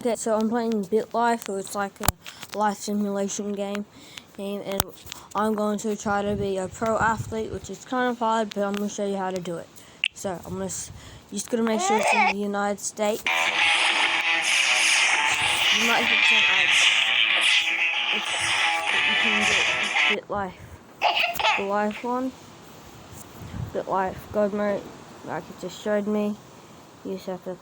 Okay, so I'm playing BitLife, so it's like a life simulation game, and I'm going to try to be a pro athlete, which is kind of hard, but I'm going to show you how to do it. So I'm just gonna make sure it's in the United States. You might get some ads. You can get BitLife, the life one, BitLife God mode, like it just showed me. You just have to.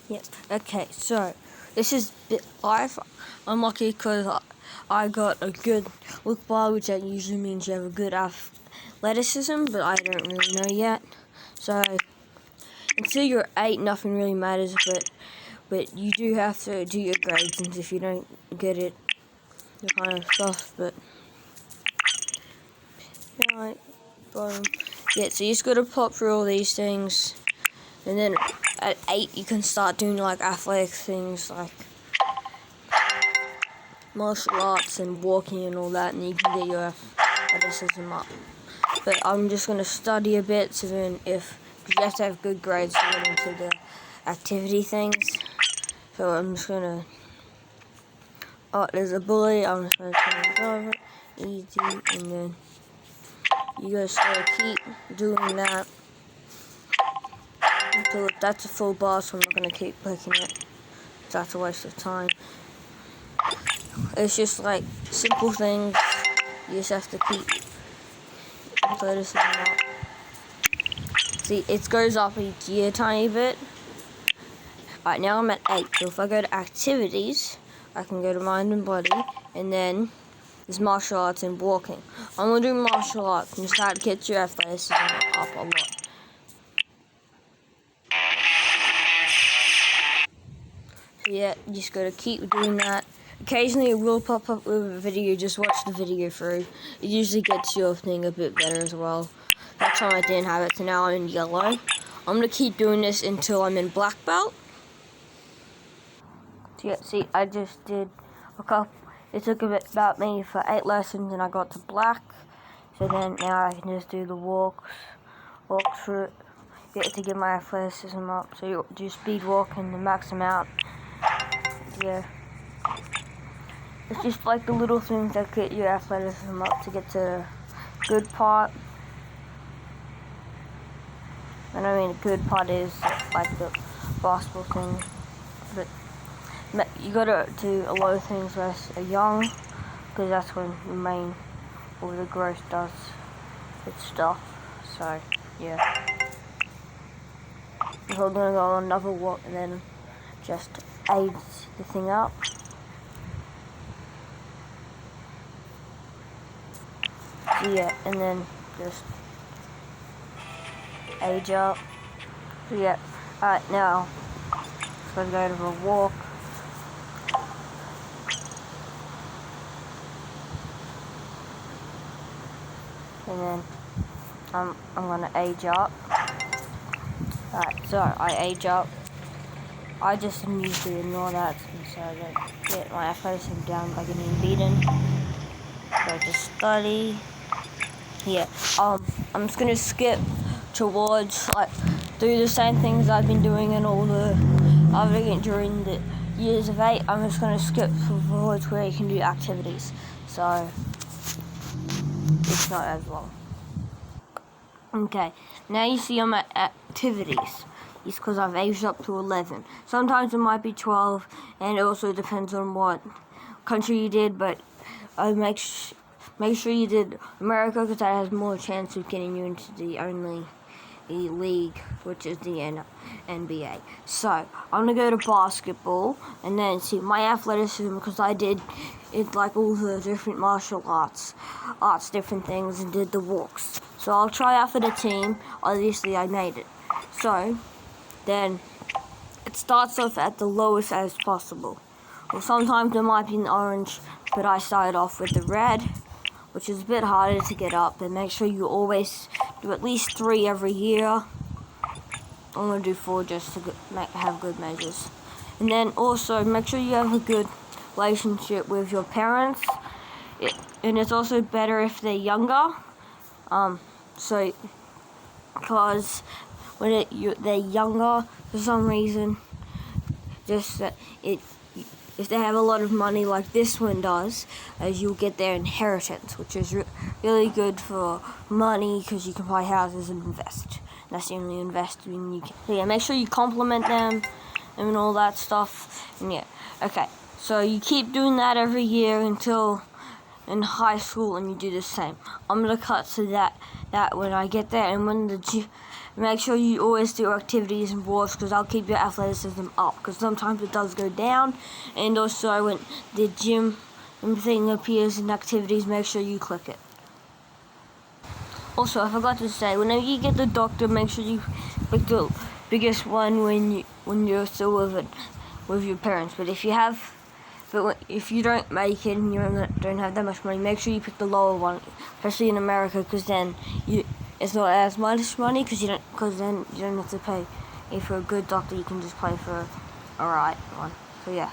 Yep. Okay, so this is BitLife. I'm lucky because I got a good look bar, which that usually means you have a good athleticism, but I don't really know yet. So until you're 8, nothing really matters, but you do have to do your grades, and if you don't get it, you're kind of stuff. But yeah, yeah, so you just gotta pop through all these things. And then at 8, you can start doing like athletic things like martial arts and walking and all that, and you can get your athleticism up. But I'm just going to study a bit, so then because you have to have good grades to get into the activity things. So I'm just going to, oh, there's a bully, I'm just going to turn it over, easy, and then you guys gotta keep doing that until that's a full bar, so I'm not going to keep clicking it. That's a waste of time. It's just like simple things. You just have to keep athleticism up. See, it goes up each year a tiny bit. Alright, now I'm at 8. So if I go to activities, I can go to mind and body, and then there's martial arts and walking. I'm gonna do martial arts and just how to get your athleticism up a lot. So yeah, you just gotta keep doing that. Occasionally it will pop up with a video, just watch the video through. It usually gets your thing a bit better as well. That time I didn't have it, so now I'm in yellow. I'm gonna keep doing this until I'm in black belt. So yeah, see, I just did a couple. It took about me for 8 lessons, and I got to black. So then now I can just do the walk through, get to get my athleticism up. So you do speed walk and the max amount. Yeah. It's just like the little things that get your athleticism up to get to the good part. And I mean, the good part is like the basketball thing. But you gotta do a lot of things when you're young, because that's when all the growth does its stuff. So, yeah. So I'm gonna go on another walk and then just aids the thing up. So yeah, and then just age up. So yeah, alright, now so I'm going to go to a walk. And then I'm gonna age up. Alright, so I age up. I just usually ignore that so I don't get my athleticism down by getting beaten. So I just study. Yeah, I'm just gonna skip towards like do the same things I've been doing in all the other during the years of 8. I'm just gonna skip towards where you can do activities, so it's not as long. Okay, now you see I'm at activities. It's because I've aged up to 11. Sometimes it might be 12, and it also depends on what country you did, but I make sure you did America, because that has more chance of getting you into the only league, which is the NBA. So I'm gonna go to basketball, and then see my athleticism, because I did it like all the different martial arts, different things, and did the walks. So I'll try out for the team. Obviously I made it. So then it starts off at the lowest as possible. Well, sometimes it might be an orange, but I started off with the red, which is a bit harder to get up. But make sure you always do at least 3 every year. I'm going to do 4 just to have good measures. And then also make sure you have a good relationship with your parents. And it's also better if they're younger. So because when they're younger, for some reason, just that if they have a lot of money like this one does, as you'll get their inheritance, which is really good for money because you can buy houses and invest. That's the only investing you can. So yeah, make sure you compliment them and all that stuff. And yeah, okay. So you keep doing that every year until in high school, and you do the same. I'm gonna cut to that when I get there, and when make sure you always do activities and boards, because I'll keep your athleticism up, because sometimes it does go down. And also when the gym thing appears in activities, make sure you click it. Also, I forgot to say, whenever you get the doctor, make sure you pick the biggest one when you're still with your parents. But if you don't make it and you don't have that much money, make sure you pick the lower one, especially in America, because then it's not as much money, because then you don't have to pay. If you're a good doctor, you can just pay for a right one. So yeah.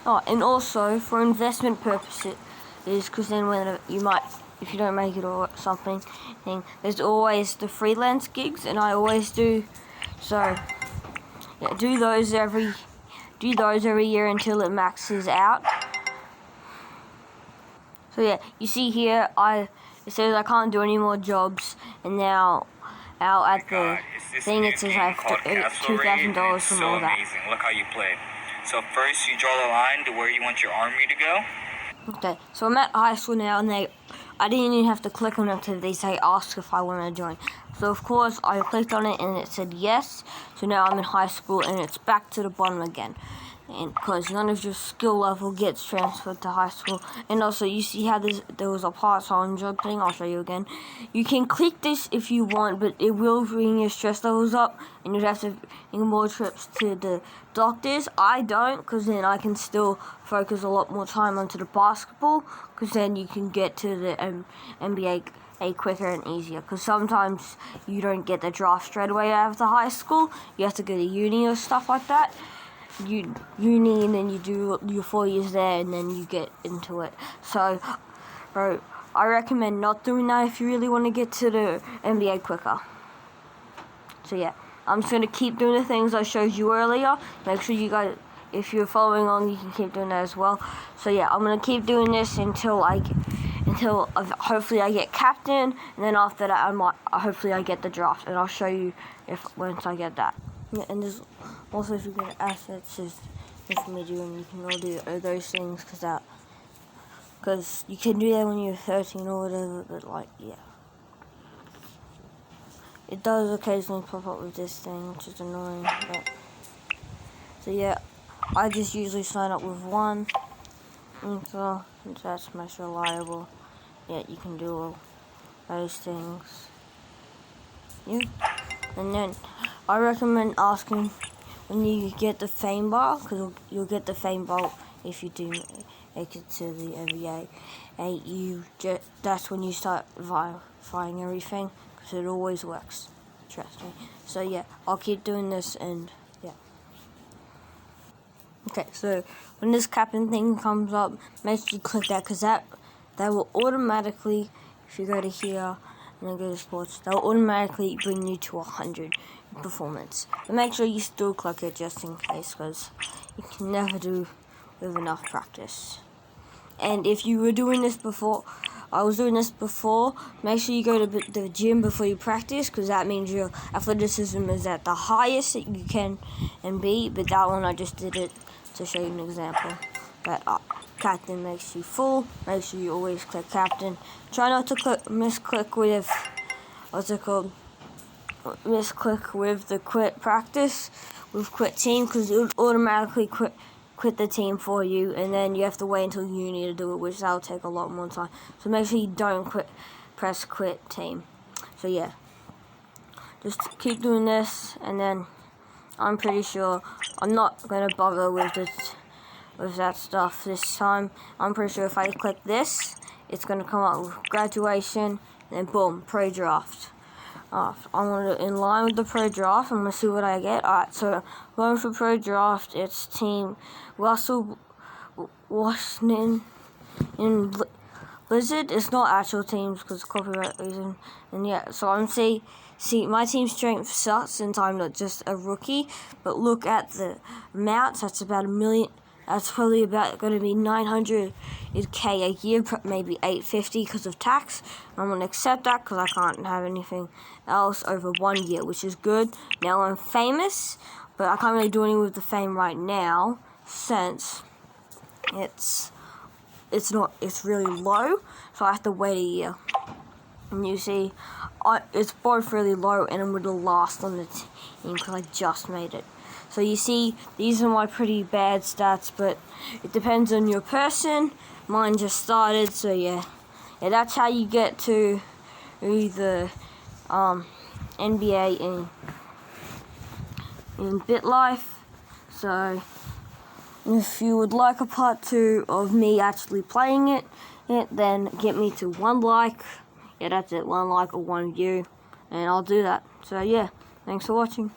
Oh, and also for investment purposes, because then if you don't make it or something, then there's always the freelance gigs, and I always do. So yeah, do those every year until it maxes out. So yeah, you see here, it says I can't do any more jobs, and now out at the thing it says I have $2,000 from all that. Amazing. Look how you play. So first you draw the line to where you want your army to go. Okay, so I'm at high school now, and I didn't even have to click on it. They say ask if I want to join. So of course I clicked on it and it said yes. So now I'm in high school, and it's back to the bottom again, and because none of your skill level gets transferred to high school. And also you see how there was a part-time job thing. I'll show you again. You can click this if you want, but it will bring your stress levels up, and you'd have to make more trips to the doctors. I don't, because then I can still focus a lot more time onto the basketball, because then you can get to the NBA quicker and easier, because sometimes you don't get the draft straight away after high school. You have to go to uni or stuff like that. Uni, and then you do your 4 years there, and then you get into it. So, bro, I recommend not doing that if you really want to get to the NBA quicker. So yeah, I'm just going to keep doing the things I showed you earlier. Make sure you guys, if you're following along, you can keep doing that as well. So yeah, I'm going to keep doing this until hopefully I get captain, and then after that hopefully I get the draft, and I'll show you once I get that. Yeah, and there's also, if you get assets, is media, and you can all do those things, because you can do that when you're 13 or whatever. But like, yeah, it does occasionally pop up with this thing, which is annoying. But so yeah, I just usually sign up with one, and so since that's most reliable, yeah, you can do all those things. Yeah, and then I recommend asking when you get the fame bar, because you'll get the fame bar if you do make it to the NBA. And that's when you start verifying everything, because it always works. Trust me. So yeah, I'll keep doing this, and yeah. Okay, so when this captain thing comes up, make sure you click that, because that will automatically, if you go to here and then go to sports, that will automatically bring you to 100 performance. But make sure you still click it just in case, because you can never do with enough practice. And if you were doing this before, I was doing this before, make sure you go to the gym before you practice, because that means your athleticism is at the highest that you can be. But that one, I just did it to show you an example. That captain makes you full. Make sure you always click captain. Try not to misclick with, misclick with the quit practice, with quit team, because it would automatically quit the team for you, and then you have to wait until uni to do it, which that'll take a lot more time. So make sure you don't press quit team. So yeah, just keep doing this, and then I'm pretty sure I'm not gonna bother with that stuff this time. I'm pretty sure if I click this, it's gonna come up with graduation, and then boom, pre-draft. I'm gonna in line with the pre-draft. I'm gonna see what I get. Alright, so going for pre-draft, it's team Russell, Washington, and Blizzard. It's not actual teams because copyright reason. And yeah, so I'm see See, my team strength sucks since I'm not just a rookie, but look at the amounts. That's about 1 million. That's probably about going to be 900k a year, maybe 850 because of tax. I'm going to accept that because I can't have anything else over 1 year, which is good. Now I'm famous, but I can't really do anything with the fame right now since it's really low, so I have to wait a year. And you see, it's both really low and I'm with the last on the team because I just made it. So you see, these are my pretty bad stats, but it depends on your person. Mine just started, so yeah, that's how you get to the NBA in BitLife. So if you would like a part 2 of me actually playing it, then get me to 1 like. Yeah, that's it, 1 like or 1 view, and I'll do that. So yeah, thanks for watching.